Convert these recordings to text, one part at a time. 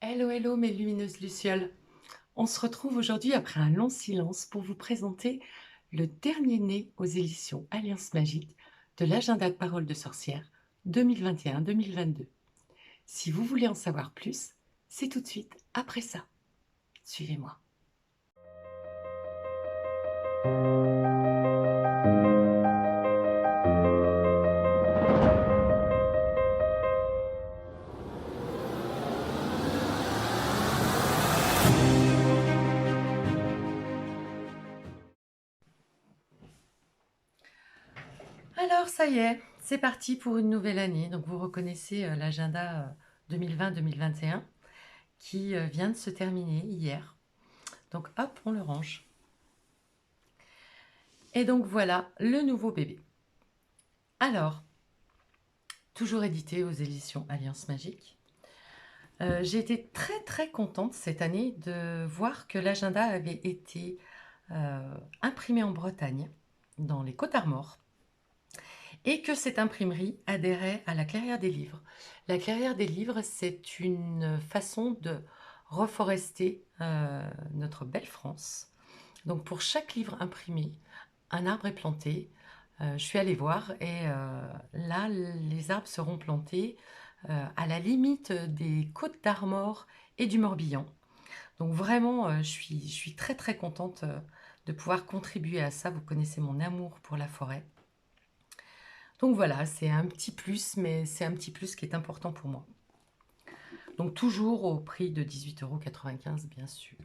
Hello, hello mes lumineuses lucioles. On se retrouve aujourd'hui après un long silence pour vous présenter le dernier né aux éditions Alliance Magique de l'agenda de parole de sorcière 2021-2022. Si vous voulez en savoir plus, c'est tout de suite après ça. Suivez-moi. Alors ça y est, c'est parti pour une nouvelle année. Donc vous reconnaissez l'agenda 2020-2021 qui vient de se terminer hier. Donc hop, on le range. Et donc voilà le nouveau bébé. Alors, toujours édité aux éditions Alliance Magique. J'ai été très contente cette année de voir que l'agenda avait été imprimé en Bretagne, dans les Côtes-Armor, et que cette imprimerie adhérait à la Clairière des Livres. La Clairière des Livres, c'est une façon de reforester notre belle France. Donc pour chaque livre imprimé, un arbre est planté. Je suis allée voir et là, les arbres seront plantés à la limite des Côtes d'Armor et du Morbihan. Donc vraiment, je suis très contente de pouvoir contribuer à ça. Vous connaissez mon amour pour la forêt. Donc voilà, c'est un petit plus, mais c'est un petit plus qui est important pour moi. Donc toujours au prix de 18,95 € bien sûr.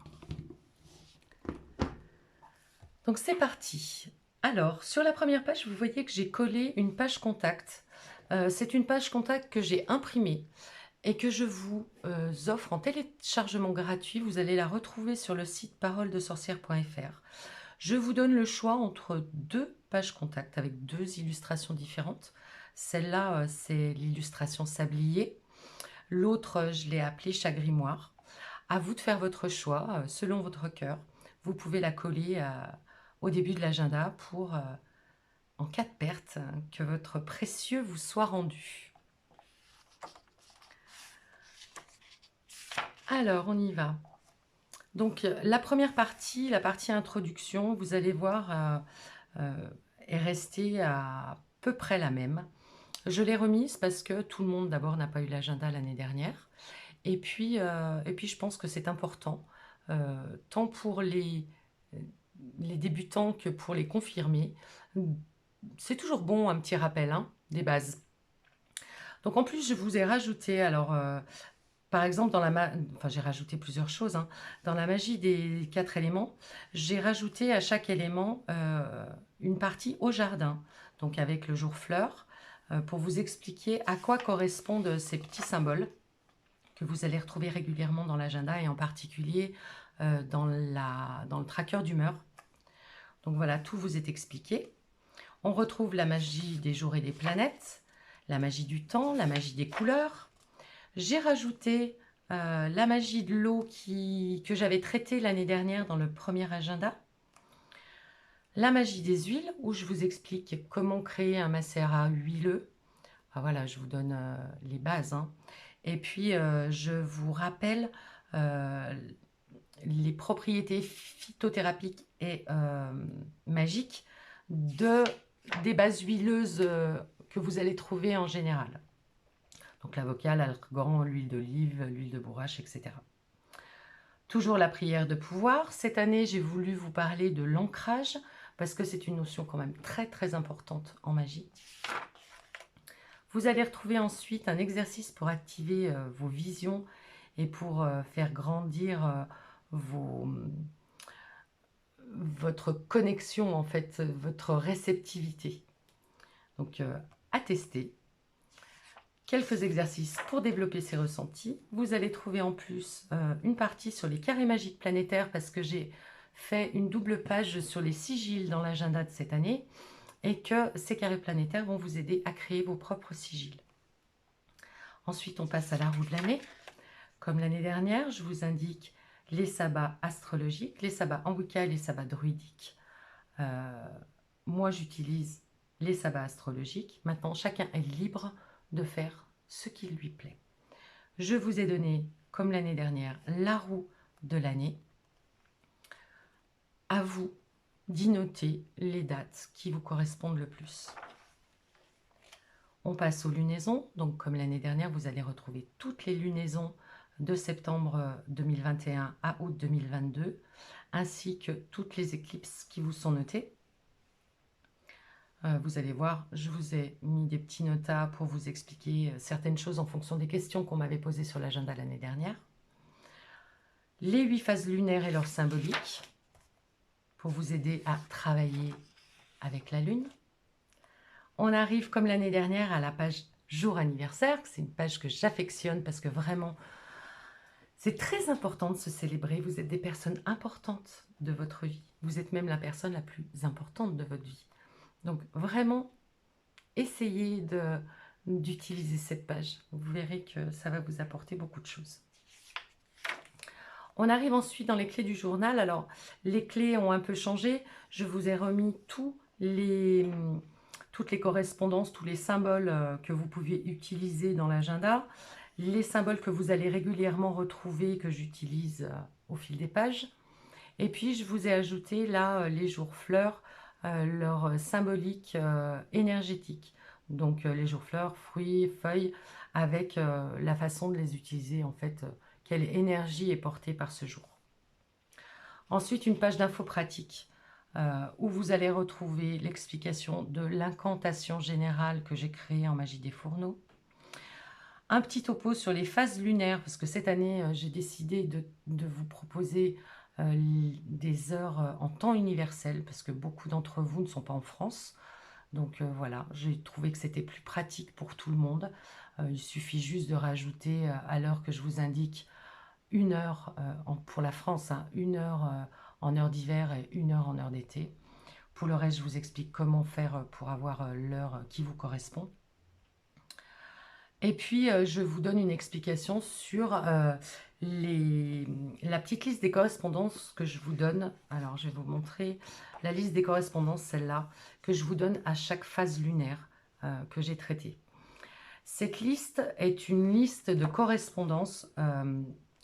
Donc c'est parti. Alors, sur la première page, vous voyez que j'ai collé une page contact. C'est une page contact que j'ai imprimée et que je vous offre en téléchargement gratuit. Vous allez la retrouver sur le site paroledesorcière.fr. Je vous donne le choix entre deux pages contact avec deux illustrations différentes. Celle-là, c'est l'illustration sablier. L'autre, je l'ai appelée chagrimoire. À vous de faire votre choix selon votre cœur. Vous pouvez la coller au début de l'agenda pour, en cas de perte, que votre précieux vous soit rendu. Alors, on y va. Donc, la première partie, la partie introduction, vous allez voir, est restée à peu près la même. Je l'ai remise parce que tout le monde, d'abord, n'a pas eu l'agenda l'année dernière. Et puis, je pense que c'est important, tant pour les débutants que pour les confirmés. C'est toujours bon un petit rappel des bases. Donc en plus, je vous ai rajouté, alors par exemple, enfin j'ai rajouté plusieurs choses. Dans la magie des 4 éléments, j'ai rajouté à chaque élément une partie au jardin, donc avec le jour fleur, pour vous expliquer à quoi correspondent ces petits symboles que vous allez retrouver régulièrement dans l'agenda et en particulier dans le tracker d'humeur. Donc voilà, tout vous est expliqué. On retrouve la magie des jours et des planètes, la magie du temps, la magie des couleurs. J'ai rajouté la magie de l'eau que j'avais traitée l'année dernière dans le premier agenda. La magie des huiles, où je vous explique comment créer un macérat huileux. Ah, voilà, je vous donne les bases. Et puis, je vous rappelle les propriétés phytothérapiques et magiques des bases huileuses que vous allez trouver en général. Donc l'avocat, l'argan, l'huile d'olive, l'huile de bourrache, etc. Toujours la prière de pouvoir. Cette année, j'ai voulu vous parler de l'ancrage parce que c'est une notion quand même très importante en magie. Vous allez retrouver ensuite un exercice pour activer vos visions et pour faire grandir votre connexion, en fait, votre réceptivité. Donc, à tester. Quelques exercices pour développer ces ressentis. Vous allez trouver en plus une partie sur les carrés magiques planétaires parce que j'ai fait une double page sur les sigils dans l'agenda de cette année et que ces carrés planétaires vont vous aider à créer vos propres sigils. Ensuite, on passe à la roue de l'année. Comme l'année dernière, je vous indique les sabbats astrologiques, les sabbats en Wicca et les sabbats druidiques. Moi, j'utilise les sabbats astrologiques. Maintenant, chacun est libre de faire ce qui lui plaît. Je vous ai donné comme l'année dernière, la roue de l'année. À vous d'y noter les dates qui vous correspondent le plus. On passe aux lunaisons. Donc, comme l'année dernière, vous allez retrouver toutes les lunaisons de septembre 2021 à août 2022, ainsi que toutes les éclipses qui vous sont notées. Vous allez voir, je vous ai mis des petits notas pour vous expliquer certaines choses en fonction des questions qu'on m'avait posées sur l'agenda l'année dernière. Les 8 phases lunaires et leur symbolique, pour vous aider à travailler avec la Lune. On arrive, comme l'année dernière, à la page jour anniversaire. C'est une page que j'affectionne parce que vraiment, c'est très important de se célébrer. Vous êtes des personnes importantes de votre vie. Vous êtes même la personne la plus importante de votre vie. Donc vraiment, essayez d'utiliser cette page. Vous verrez que ça va vous apporter beaucoup de choses. On arrive ensuite dans les clés du journal. Alors, les clés ont un peu changé. Je vous ai remis toutes les correspondances, tous les symboles que vous pouvez utiliser dans l'agenda. Les symboles que vous allez régulièrement retrouver, que j'utilise au fil des pages. Et puis, je vous ai ajouté là les jours fleurs, leur symbolique énergétique. Donc, les jours fleurs, fruits, feuilles, avec la façon de les utiliser, en fait, quelle énergie est portée par ce jour. Ensuite, une page d'infos pratiques où vous allez retrouver l'explication de l'incantation générale que j'ai créée en magie des fourneaux. Un petit topo sur les phases lunaires, parce que cette année, j'ai décidé de vous proposer des heures en temps universel, parce que beaucoup d'entre vous ne sont pas en France. Donc voilà, j'ai trouvé que c'était plus pratique pour tout le monde. Il suffit juste de rajouter à l'heure que je vous indique une heure pour la France, hein, une heure en heure d'hiver et une heure en heure d'été. Pour le reste, je vous explique comment faire pour avoir l'heure qui vous correspond. Et puis, je vous donne une explication sur la petite liste des correspondances que je vous donne. Alors, je vais vous montrer la liste des correspondances, celle-là, que je vous donne à chaque phase lunaire que j'ai traitée. Cette liste est une liste de correspondances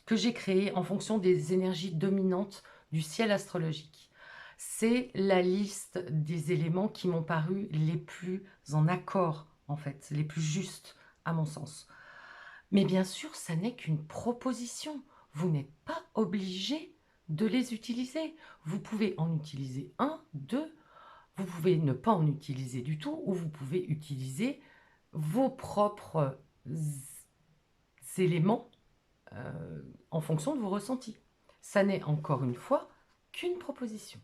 que j'ai créée en fonction des énergies dominantes du ciel astrologique. C'est la liste des éléments qui m'ont paru les plus en accord, en fait, les plus justes à mon sens. Mais bien sûr, ça n'est qu'une proposition. Vous n'êtes pas obligé de les utiliser. Vous pouvez en utiliser un, deux, vous pouvez ne pas en utiliser du tout, ou vous pouvez utiliser vos propres éléments en fonction de vos ressentis. Ça n'est encore une fois qu'une proposition.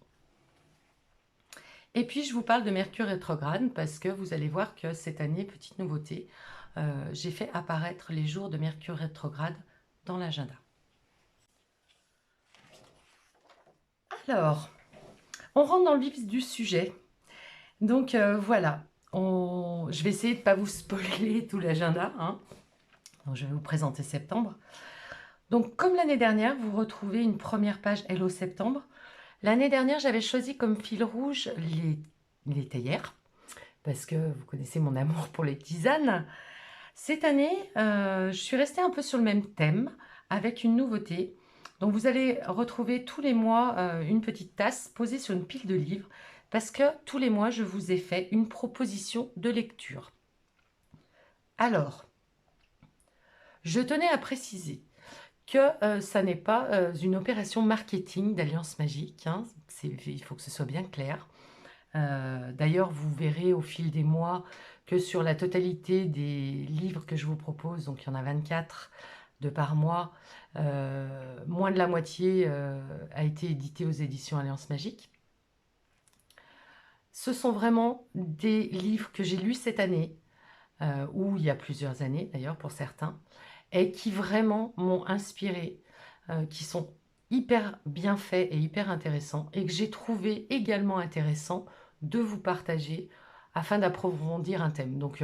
Et puis, je vous parle de Mercure rétrograde parce que vous allez voir que cette année, petite nouveauté, j'ai fait apparaître les jours de Mercure rétrograde dans l'agenda. Alors, on rentre dans le vif du sujet. Donc, voilà. Je vais essayer de ne pas vous spoiler tout l'agenda. Hein. Donc, je vais vous présenter septembre. Donc, comme l'année dernière, vous retrouvez une première page Hello Septembre. L'année dernière, j'avais choisi comme fil rouge les théières, parce que vous connaissez mon amour pour les tisanes. Cette année, je suis restée un peu sur le même thème, avec une nouveauté. Donc, vous allez retrouver tous les mois une petite tasse posée sur une pile de livres, parce que tous les mois, je vous ai fait une proposition de lecture. Alors, je tenais à préciser que ça n'est pas une opération marketing d'Alliance Magique. Hein. Il faut que ce soit bien clair. D'ailleurs, vous verrez au fil des mois que sur la totalité des livres que je vous propose, donc il y en a 24 de par mois, moins de la moitié a été édité aux éditions Alliance Magique. Ce sont vraiment des livres que j'ai lus cette année, ou il y a plusieurs années d'ailleurs pour certains, et qui vraiment m'ont inspiré, qui sont hyper bien faits et hyper intéressants, et que j'ai trouvé également intéressant de vous partager afin d'approfondir un thème. Donc,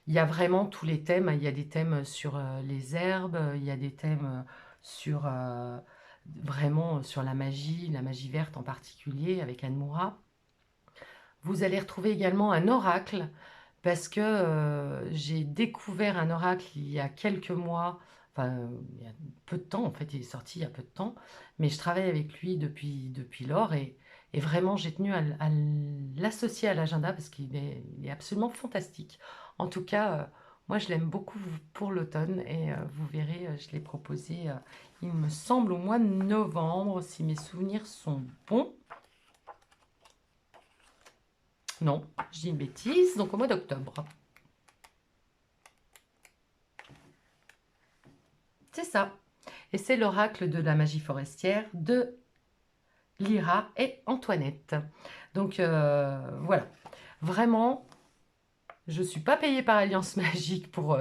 il y a vraiment tous les thèmes. Il y a des thèmes sur les herbes, il y a des thèmes sur vraiment sur la magie verte en particulier, avec Anne Moura. Vous allez retrouver également un oracle, parce que j'ai découvert un oracle il y a quelques mois, enfin il y a peu de temps, en fait, il est sorti il y a peu de temps, mais je travaille avec lui depuis lors et vraiment j'ai tenu à l'associer à l'agenda parce il est absolument fantastique. En tout cas, moi je l'aime beaucoup pour l'automne et vous verrez, je l'ai proposé, il me semble au mois de novembre, si mes souvenirs sont bons. Non, je dis une bêtise, donc au mois d'octobre. C'est ça. Et c'est l'oracle de la magie forestière de Lyra et Antoinette. Donc voilà, vraiment, je ne suis pas payée par Alliance Magique pour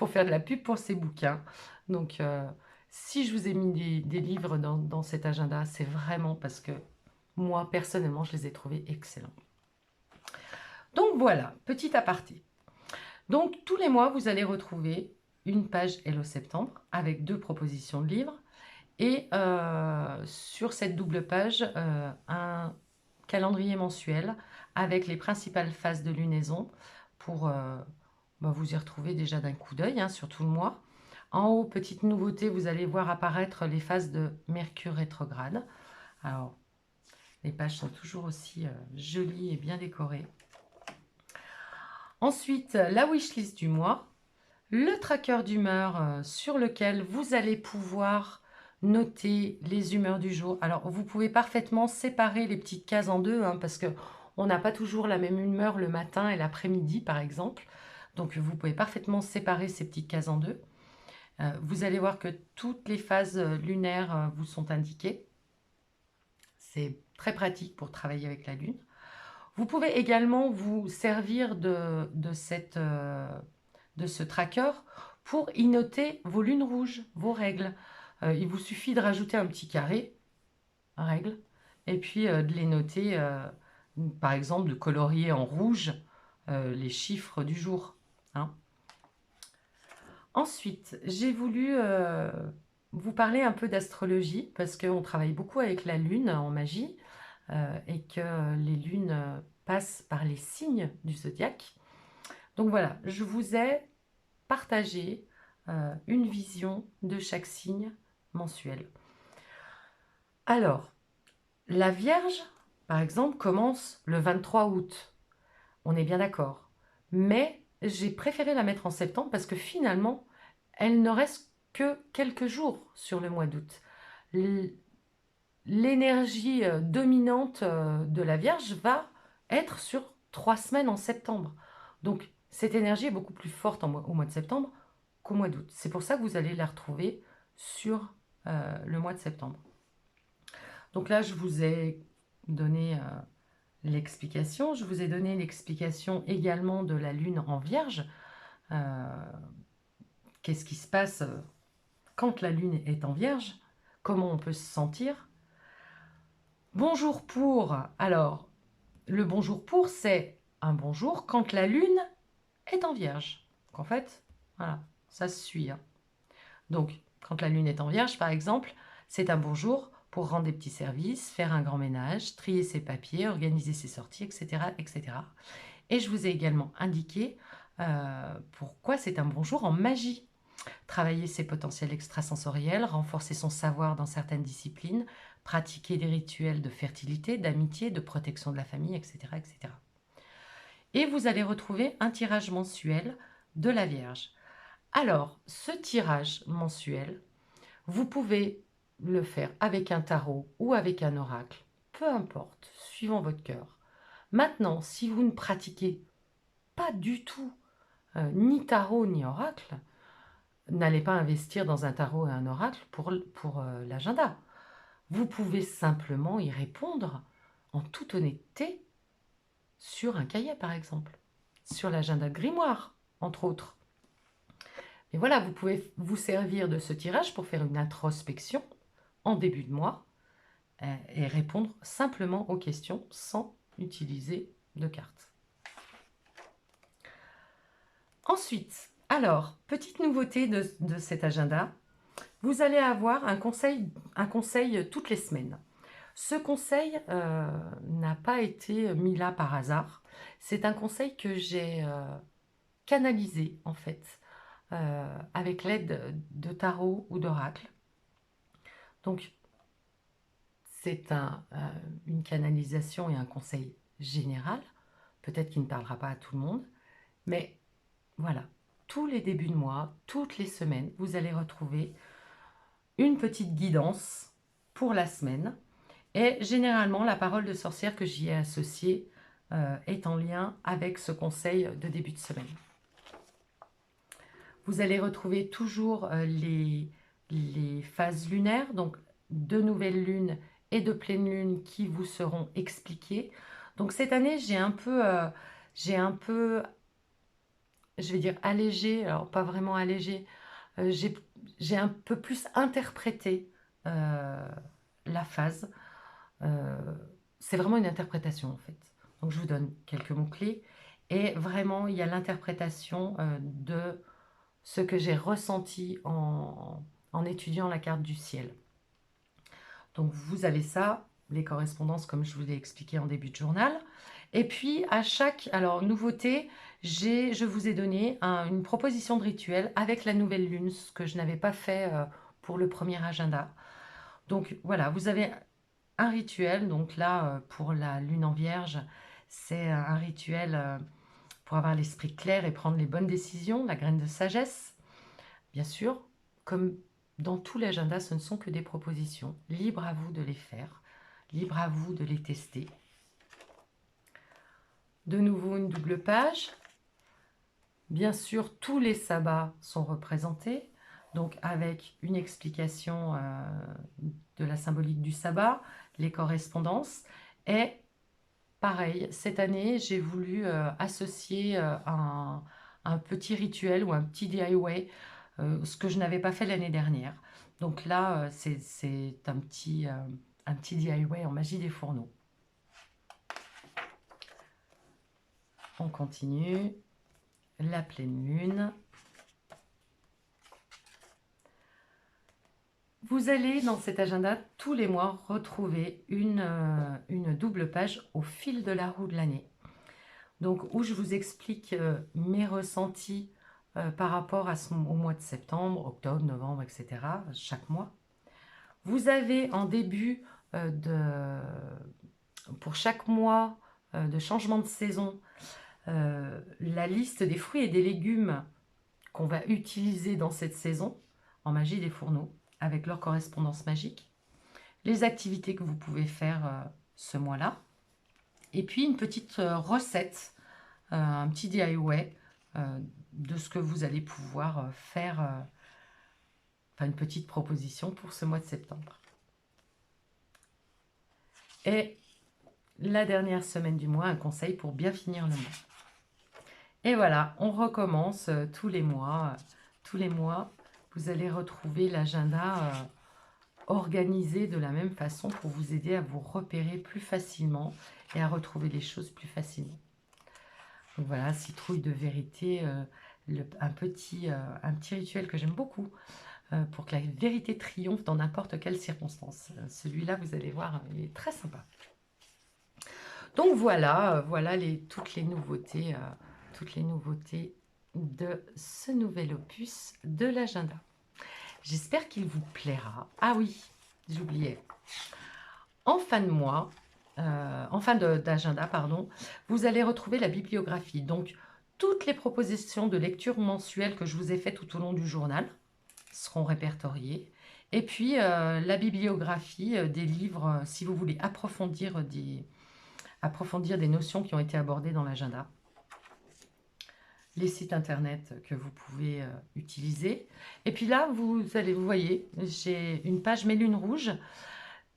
faire de la pub pour ces bouquins. Donc si je vous ai mis des livres dans cet agenda, c'est vraiment parce que moi, personnellement, je les ai trouvés excellents. Donc voilà, petit aparté. Donc tous les mois, vous allez retrouver une page Hello Septembre avec 2 propositions de livres. Et sur cette double page, un calendrier mensuel avec les principales phases de lunaison pour vous y retrouver déjà d'un coup d'œil, hein, sur tout le mois. En haut, petite nouveauté, vous allez voir apparaître les phases de Mercure rétrograde. Alors, les pages sont toujours aussi jolies et bien décorées. Ensuite, la wishlist du mois, le tracker d'humeur sur lequel vous allez pouvoir noter les humeurs du jour. Alors, vous pouvez parfaitement séparer les petites cases en deux, hein, parce que on n'a pas toujours la même humeur le matin et l'après-midi, par exemple. Donc, vous pouvez parfaitement séparer ces petites cases en deux. Vous allez voir que toutes les phases lunaires vous sont indiquées. C'est très pratique pour travailler avec la Lune. Vous pouvez également vous servir de ce tracker pour y noter vos lunes rouges, vos règles. Il vous suffit de rajouter un petit carré, règle, et puis de les noter, par exemple de colorier en rouge les chiffres du jour. Hein. Ensuite, j'ai voulu vous parler un peu d'astrologie, parce qu'on travaille beaucoup avec la lune en magie, et que les lunes passent par les signes du zodiaque. Donc voilà, je vous ai partagé une vision de chaque signe mensuel. Alors, la Vierge, par exemple, commence le 23 août. On est bien d'accord. Mais j'ai préféré la mettre en septembre parce que finalement, elle ne reste que quelques jours sur le mois d'août. L'énergie dominante de la Vierge va être sur 3 semaines en septembre. Donc, cette énergie est beaucoup plus forte au mois de septembre qu'au mois d'août. C'est pour ça que vous allez la retrouver sur le mois de septembre. Donc là, je vous ai donné l'explication. Je vous ai donné l'explication également de la Lune en Vierge. Qu'est-ce qui se passe quand la Lune est en Vierge? Comment on peut se sentir? Bonjour pour. Alors, le bonjour pour, c'est un bonjour quand la Lune est en Vierge. Donc en fait, voilà, ça se suit. Hein. Donc, quand la Lune est en Vierge, par exemple, c'est un bonjour pour rendre des petits services, faire un grand ménage, trier ses papiers, organiser ses sorties, etc. etc. Et je vous ai également indiqué pourquoi c'est un bonjour en magie. Travailler ses potentiels extrasensoriels, renforcer son savoir dans certaines disciplines, pratiquer des rituels de fertilité, d'amitié, de protection de la famille, etc. etc. Et vous allez retrouver un tirage mensuel de la Vierge. Alors, ce tirage mensuel, vous pouvez le faire avec un tarot ou avec un oracle, peu importe, suivant votre cœur. Maintenant, si vous ne pratiquez pas du tout ni tarot ni oracle, n'allez pas investir dans un tarot et un oracle pour l'agenda. Vous pouvez simplement y répondre en toute honnêteté sur un cahier, par exemple, sur l'agenda de grimoire, entre autres. Et voilà, vous pouvez vous servir de ce tirage pour faire une introspection en début de mois et répondre simplement aux questions sans utiliser de cartes. Ensuite, alors, petite nouveauté de cet agenda, vous allez avoir un conseil toutes les semaines. Ce conseil n'a pas été mis là par hasard. C'est un conseil que j'ai canalisé, en fait, avec l'aide de tarot ou d'oracle. Donc, c'est une canalisation et un conseil général, peut-être qu'il ne parlera pas à tout le monde, mais voilà, tous les débuts de mois, toutes les semaines, vous allez retrouver une petite guidance pour la semaine. Et généralement, la parole de sorcière que j'y ai associée est en lien avec ce conseil de début de semaine. Vous allez retrouver toujours les phases lunaires, donc de nouvelles lunes et de pleine lune qui vous seront expliquées. Donc cette année, je vais dire allégé, alors pas vraiment allégé, j'ai un peu plus interprété la phase. Euh, c'est vraiment une interprétation en fait. Donc je vous donne quelques mots-clés. Et vraiment, il y a l'interprétation de ce que j'ai ressenti en étudiant la carte du ciel. Donc vous avez ça, les correspondances comme je vous l'ai expliqué en début de journal. Et puis à chaque nouveauté, je vous ai donné une proposition de rituel avec la nouvelle lune, ce que je n'avais pas fait pour le premier agenda. Donc voilà, vous avez un rituel. Donc là, pour la lune en vierge, c'est un rituel pour avoir l'esprit clair et prendre les bonnes décisions, la graine de sagesse. Bien sûr, comme dans tout l'agenda, ce ne sont que des propositions. Libre à vous de les faire, libre à vous de les tester. De nouveau, une double page. Bien sûr, tous les sabbats sont représentés, donc avec une explication de la symbolique du sabbat, les correspondances. Et pareil, cette année, j'ai voulu associer un petit rituel ou un petit DIY, ce que je n'avais pas fait l'année dernière. Donc là, c'est un petit DIY en magie des fourneaux. On continue. La pleine lune. Vous allez dans cet agenda tous les mois retrouver une double page au fil de la roue de l'année. Donc où je vous explique mes ressentis par rapport au mois de septembre, octobre, novembre, etc. chaque mois. Vous avez en début pour chaque mois de changement de saison, la liste des fruits et des légumes qu'on va utiliser dans cette saison en magie des fourneaux avec leur correspondance magique, les activités que vous pouvez faire ce mois-là, et puis une petite recette, un petit DIY de ce que vous allez pouvoir faire, enfin une petite proposition pour ce mois de septembre. Et la dernière semaine du mois, un conseil pour bien finir le mois. Et voilà, on recommence tous les mois. Tous les mois, vous allez retrouver l'agenda organisé de la même façon pour vous aider à vous repérer plus facilement et à retrouver les choses plus facilement. Donc voilà, citrouille de vérité, un petit rituel que j'aime beaucoup pour que la vérité triomphe dans n'importe quelle circonstance. Celui-là, vous allez voir, il est très sympa. Donc voilà, voilà toutes les nouveautés de ce nouvel opus de l'agenda. J'espère qu'il vous plaira. Ah oui, j'oubliais. En fin de mois, en fin d'agenda, pardon, vous allez retrouver la bibliographie. Donc, toutes les propositions de lecture mensuelle que je vous ai faites tout au long du journal seront répertoriées. Et puis, la bibliographie des livres, si vous voulez approfondir des notions qui ont été abordées dans l'agenda. Les sites internet que vous pouvez utiliser. Et puis là, vous voyez, j'ai une page Mes lunes rouges.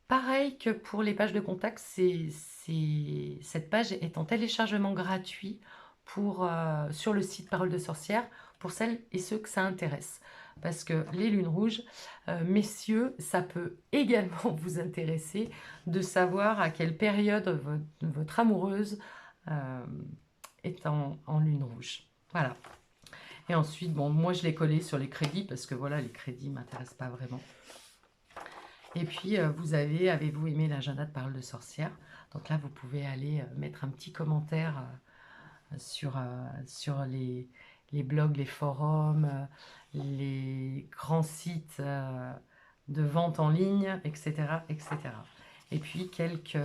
Pareil que pour les pages de contact, cette page est en téléchargement gratuit sur le site Parole de sorcière pour celles et ceux que ça intéresse. Parce que les lunes rouges, messieurs, ça peut également vous intéresser de savoir à quelle période votre amoureuse est en lune rouge. Voilà. Et ensuite, bon, moi je l'ai collé sur les crédits parce que voilà, les crédits ne m'intéressent pas vraiment. Et puis, avez-vous aimé l'agenda de Parole de sorcière? Donc là, vous pouvez aller mettre un petit commentaire sur les blogs, les forums, les grands sites de vente en ligne, etc., etc. Et puis quelques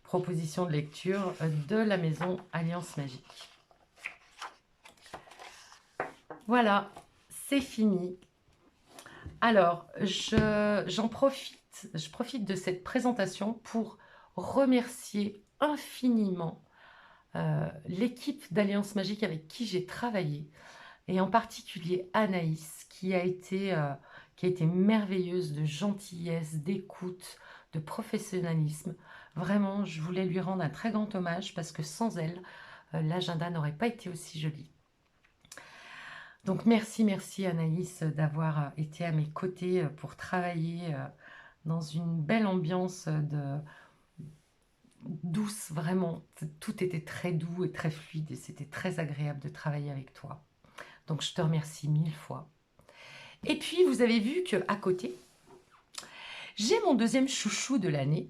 propositions de lecture de la maison Alliance Magique. Voilà, c'est fini. Alors, je profite de cette présentation pour remercier infiniment l'équipe d'Alliance Magique avec qui j'ai travaillé, et en particulier Anaïs, qui a été merveilleuse de gentillesse, d'écoute, de professionnalisme. Vraiment, je voulais lui rendre un très grand hommage parce que sans elle, l'agenda n'aurait pas été aussi joli. Donc merci, merci Anaïs d'avoir été à mes côtés pour travailler dans une belle ambiance douce, vraiment. Tout était très doux et très fluide et c'était très agréable de travailler avec toi. Donc je te remercie 1000 fois. Et puis vous avez vu qu'à côté, j'ai mon deuxième chouchou de l'année.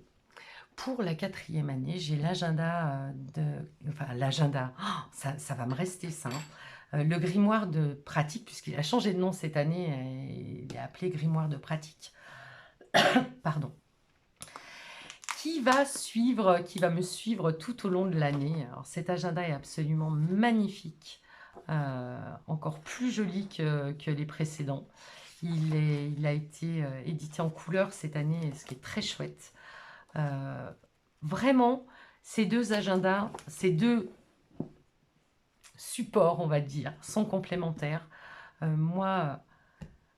Pour la 4e année, j'ai l'agenda Enfin, l'agenda, oh, ça va me rester ça. Le grimoire de pratique, puisqu'il a changé de nom cette année, et il est appelé grimoire de pratique. Pardon. Qui va me suivre tout au long de l'année. Alors cet agenda est absolument magnifique, encore plus joli que les précédents. Il a été édité en couleur cette année, ce qui est très chouette. Vraiment, ces deux agendas, ces deux supports, on va dire, sont complémentaires. Moi,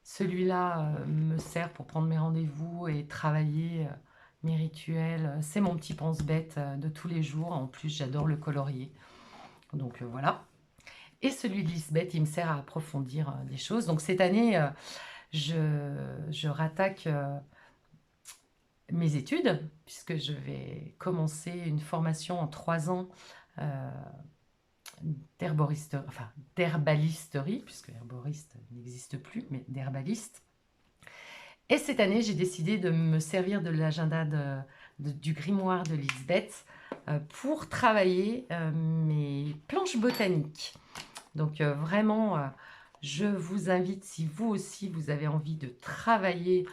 celui-là me sert pour prendre mes rendez-vous et travailler mes rituels. C'est mon petit pense-bête de tous les jours. En plus, j'adore le colorier. Donc voilà. Et celui de Lisbeth, il me sert à approfondir des choses. Donc cette année, je rattaque mes études, puisque je vais commencer une formation en 3 ans d'herbalisterie, puisque herboriste n'existe plus, mais d'herbaliste. Et cette année, j'ai décidé de me servir de l'agenda du grimoire de Lisbeth pour travailler mes planches botaniques. Donc vraiment, je vous invite, si vous aussi, vous avez envie de travailler,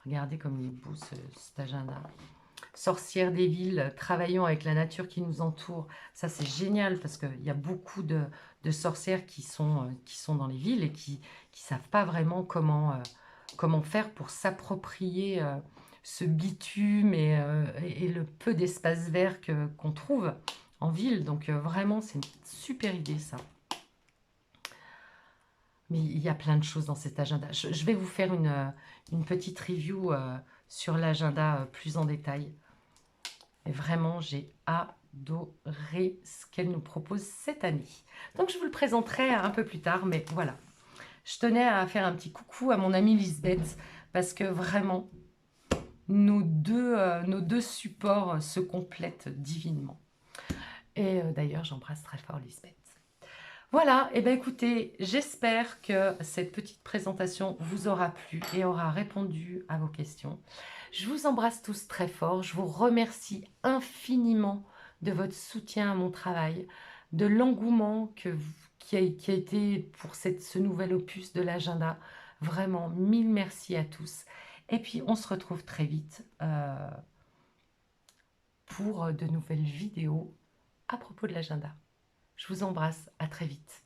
regardez comme il est beau cet agenda. Sorcières des villes, travaillons avec la nature qui nous entoure. Ça, c'est génial parce qu'il y a beaucoup de sorcières qui sont dans les villes et qui ne savent pas vraiment comment faire pour s'approprier ce bitume et le peu d'espace vert qu'on trouve en ville. Donc vraiment, c'est une super idée ça. Mais il y a plein de choses dans cet agenda. Je vais vous faire une petite review sur l'agenda plus en détail. Et vraiment, j'ai adoré ce qu'elle nous propose cette année. Donc, je vous le présenterai un peu plus tard, mais voilà. Je tenais à faire un petit coucou à mon amie Lisbeth, parce que vraiment, nos deux supports se complètent divinement. Et d'ailleurs, j'embrasse très fort Lisbeth. Voilà, et bien écoutez, j'espère que cette petite présentation vous aura plu et aura répondu à vos questions. Je vous embrasse tous très fort, je vous remercie infiniment de votre soutien à mon travail, de l'engouement qui a été pour ce nouvel opus de l'agenda. Vraiment, 1000 merci à tous. Et puis, on se retrouve très vite pour de nouvelles vidéos à propos de l'agenda. Je vous embrasse, à très vite.